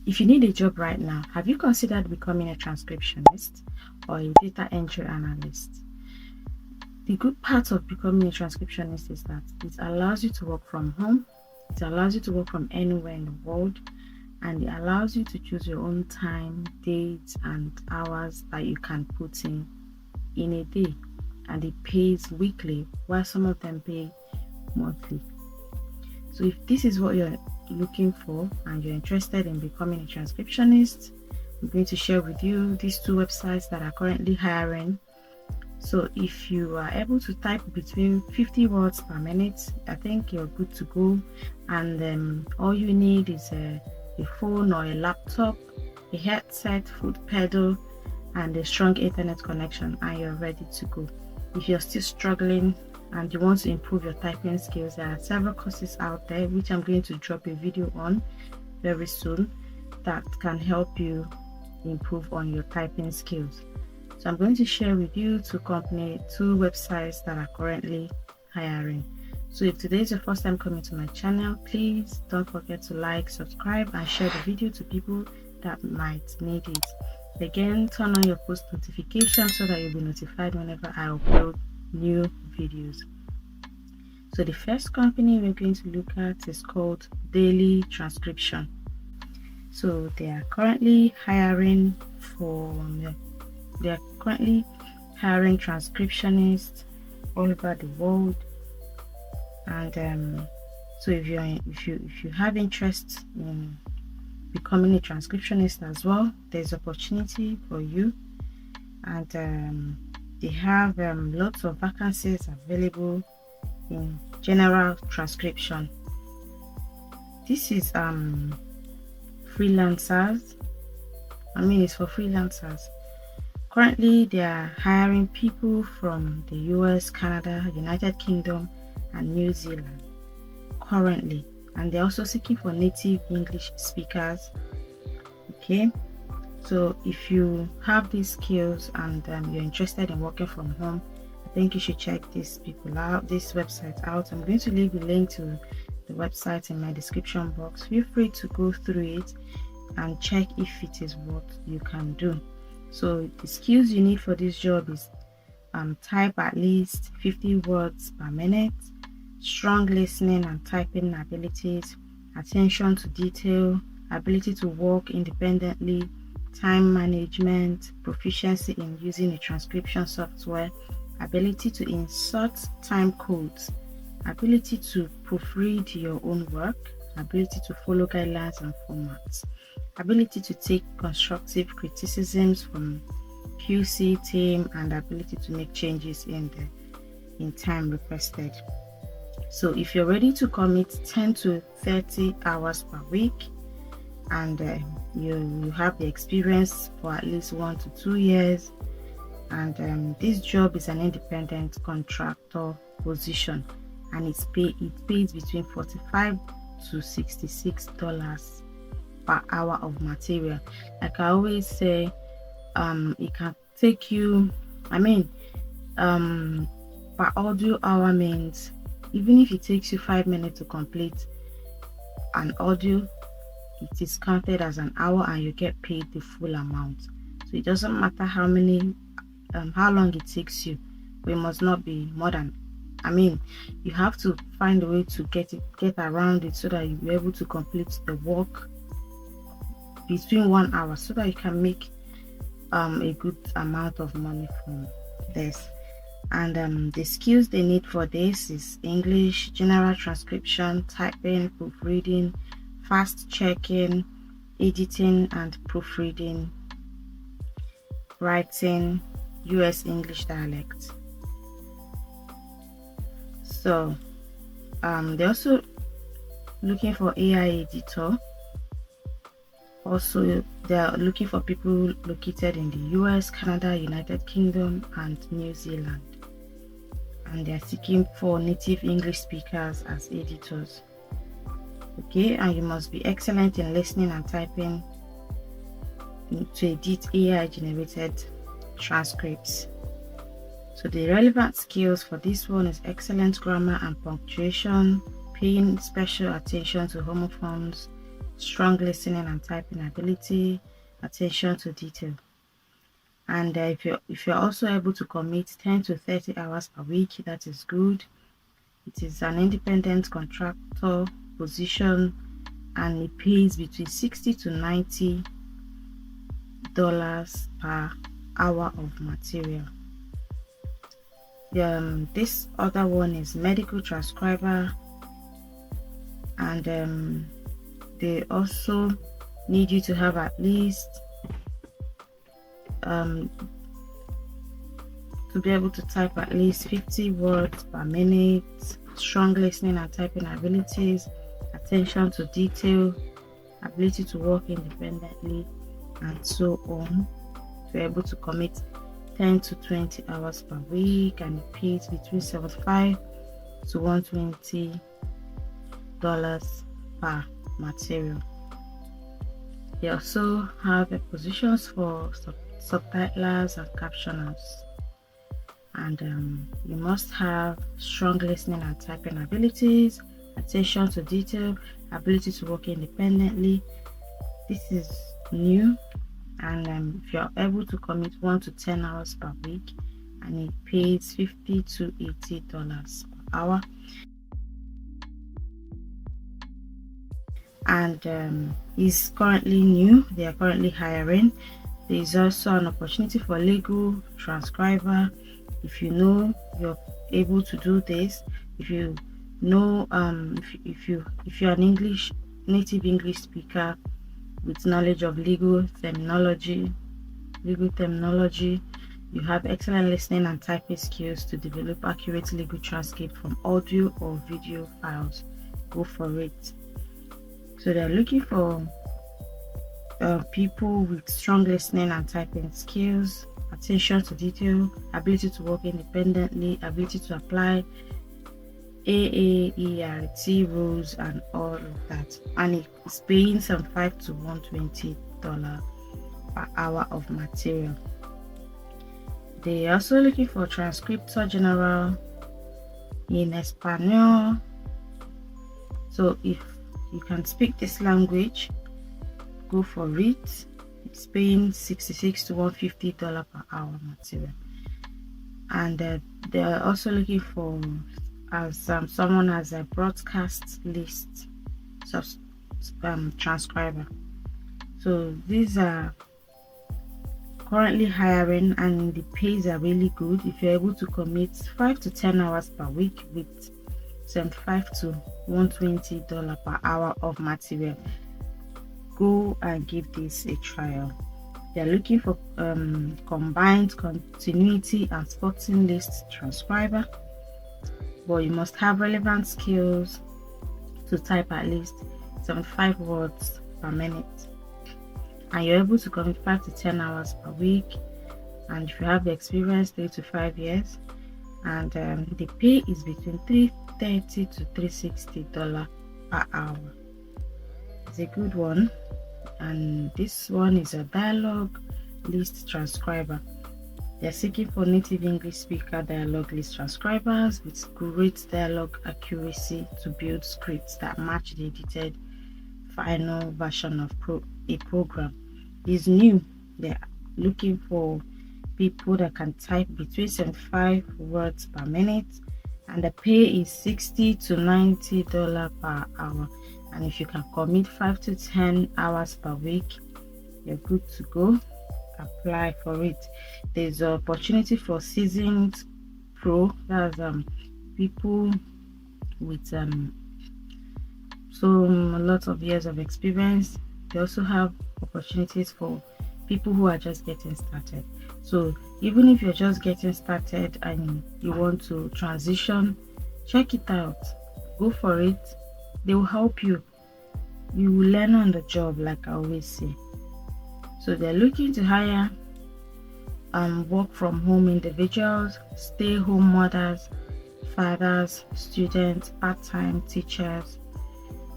If you need a job right now, have you considered becoming a transcriptionist or a data entry analyst? The good part of becoming a transcriptionist is that it allows you to work from home, it allows you to work from anywhere in the world, and it allows you to choose your own time, dates, and hours that you can put in a day. And it pays weekly, while some of them pay monthly. So if this is what you're looking for and you're interested in becoming a transcriptionist, I'm going to share with you these two websites that are currently hiring. So if you are able to type between 50 words per minute, I think you're good to go. And all you need is a phone or a laptop, a headset, foot pedal, and a strong internet connection, and you're ready to go. If you're still struggling and you want to improve your typing skills, there are several courses out there which I'm going to drop a video on very soon that can help you improve on your typing skills. So I'm going to share with you two websites that are currently hiring. So if today is your first time coming to my channel, please don't forget to like, subscribe, and share the video to people that might need it. Again, turn on your post notifications so that you'll be notified whenever I upload new videos. So the first company we're going to look at is called Daily Transcription. So they are currently hiring transcriptionists all over the world. And so if you have interest in becoming a transcriptionist as well, there's opportunity for you. And they have lots of vacancies available in general transcription. This is freelancers. It's for freelancers. Currently they are hiring people from the US, Canada, United Kingdom, and New Zealand currently, and they're also seeking for native English speakers. Okay, so if you have these skills and you're interested in working from home, I think you should check this website out. I'm going to leave the link to the website in my description box. Feel free to go through it and check if it is what you can do. So the skills you need for this job is type at least 50 words per minute, strong listening and typing abilities, attention to detail, ability to work independently, time management, proficiency in using a transcription software, ability to insert time codes, ability to proofread your own work, ability to follow guidelines and formats, ability to take constructive criticisms from QC team, and ability to make changes in time requested. So if you're ready to commit 10 to 30 hours per week, and you have the experience for at least 1 to 2 years, and this job is an independent contractor position, and it pays between $45 to $66 per hour of material. Like I always say, it can take you, per audio hour means even if it takes you 5 minutes to complete an audio, it is counted as an hour and you get paid the full amount. So it doesn't matter how long it takes you, but it must not be more than, you have to find a way to get around it so that you'll be able to complete the work between 1 hour so that you can make a good amount of money from this. And the skills they need for this is English, general transcription, typing, proofreading, fast checking, editing and proofreading, writing, US English dialect. So they're also looking for AI editor. Also, they are looking for people located in the US, Canada, United Kingdom, and New Zealand. And they are seeking for native English speakers as editors. Okay, and you must be excellent in listening and typing to edit AI generated transcripts. So the relevant skills for this one is excellent grammar and punctuation, paying special attention to homophones, strong listening and typing ability, attention to detail. And if you're also able to commit 10 to 30 hours per week, that is good. It is an independent contractor position, and it pays between $60 to $90 per hour of material. This other one is medical transcriber, and they also need you to have at least to be able to type at least 50 words per minute, strong listening and typing abilities, attention to detail, ability to work independently, and so on. To be able to commit 10 to 20 hours per week, and it pays between $75 to $120 per material. They also have positions for subtitlers and captioners, and you must have strong listening and typing abilities, attention to detail, ability to work independently. This is new, and if you're able to commit 1 to 10 hours per week, and it pays $50 to $80 per hour. And is currently new. They are currently hiring. There is also an opportunity for legal transcriber. If you know you're able to do this, if you know if you're an native English speaker with knowledge of legal terminology, you have excellent listening and typing skills to develop accurate legal transcript from audio or video files, go for it. So they're looking for people with strong listening and typing skills, attention to detail, ability to work independently, ability to apply AAERT rules and all of that. And it's paying $75 to $120 per hour of material. They're also looking for transcriptor general in Espanol. So if you can speak this language, go for it. It's paying $66 to $150 per hour material. And they're also looking for someone as a broadcast list transcriber. So these are currently hiring, and the pays are really good. If you're able to commit 5 to 10 hours per week with $75 to $120 per hour of material, go and give this a trial. They're looking for combined continuity and sporting list transcriber, but you must have relevant skills to type at least 75 words per minute, and you're able to commit 5 to 10 hours per week, and if you have the experience, 3 to 5 years, and the pay is between $330 to $360 per hour. It's a good one. And this one is a dialogue list transcriber. They're seeking for native English speaker dialogue list transcribers with great dialogue accuracy to build scripts that match the edited final version of a program. It's new. They're looking for people that can type between 75 words per minute, and the pay is $60 to $90 per hour. And if you can commit 5 to 10 hours per week, you're good to go. Apply for it. There's an opportunity for seasoned pro, that's people with a lot of years of experience. They also have opportunities for people who are just getting started. So even if you're just getting started and you want to transition, check it out. Go for it. They will help you. You will learn on the job, like I always say. So they're looking to hire work from home individuals, stay home mothers, fathers, students, part-time teachers,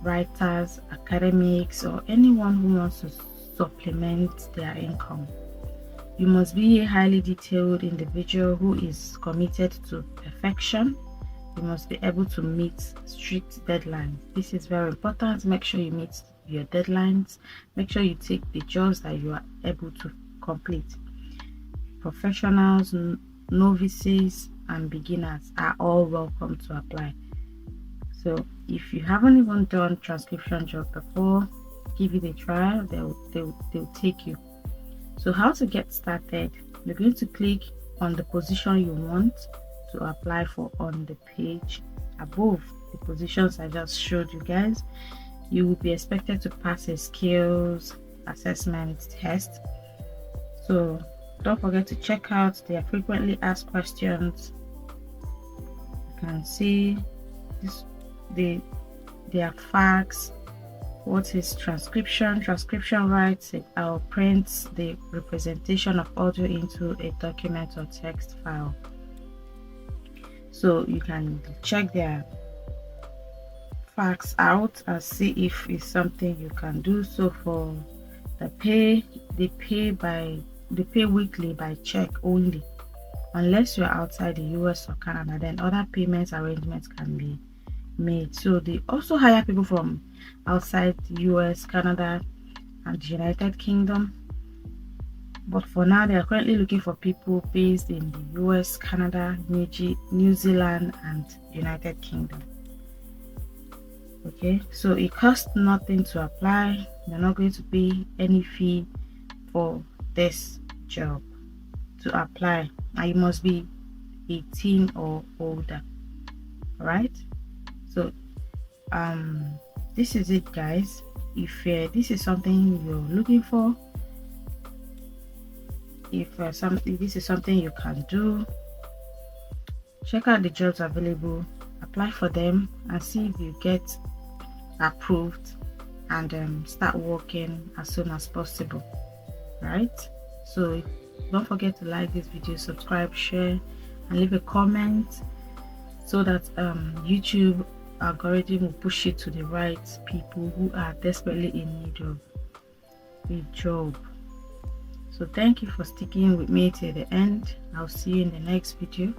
writers, academics, or anyone who wants to supplement their income. You must be a highly detailed individual who is committed to perfection. You must be able to meet strict deadlines. This is very important. Make sure you meet your deadlines. Make sure you take the jobs that you are able to complete. Professionals, novices, and beginners are all welcome to apply. So if you haven't even done transcription job before, give it a try. They'll take you. So how to get started? You're going to click on the position you want to apply for on the page above the positions I just showed you guys. You will be expected to pass a skills assessment test. So don't forget to check out their frequently asked questions. You can see this, their facts. What is transcription? Transcription writes or prints the representation of audio into a document or text file. So you can check their facts out and see if it's something you can do. So for the pay, they pay weekly by check only. Unless you're outside the US or Canada, then other payments arrangements can be made. So they also hire people from outside the US, Canada, and the United Kingdom. But for now, they are currently looking for people based in the US, Canada, New Zealand, and United Kingdom. Okay, so it costs nothing to apply. You're not going to pay any fee for this job to apply, and you must be 18 or older. All right, so this is it, guys. If this is something you're looking for, if this is something you can do, check out the jobs available, apply for them, and see if you get approved, and start working as soon as possible. Right? So don't forget to like this video, subscribe, share, and leave a comment so that YouTube algorithm will push it to the right people who are desperately in need of a job. So thank you for sticking with me till the end. I'll see you in the next video.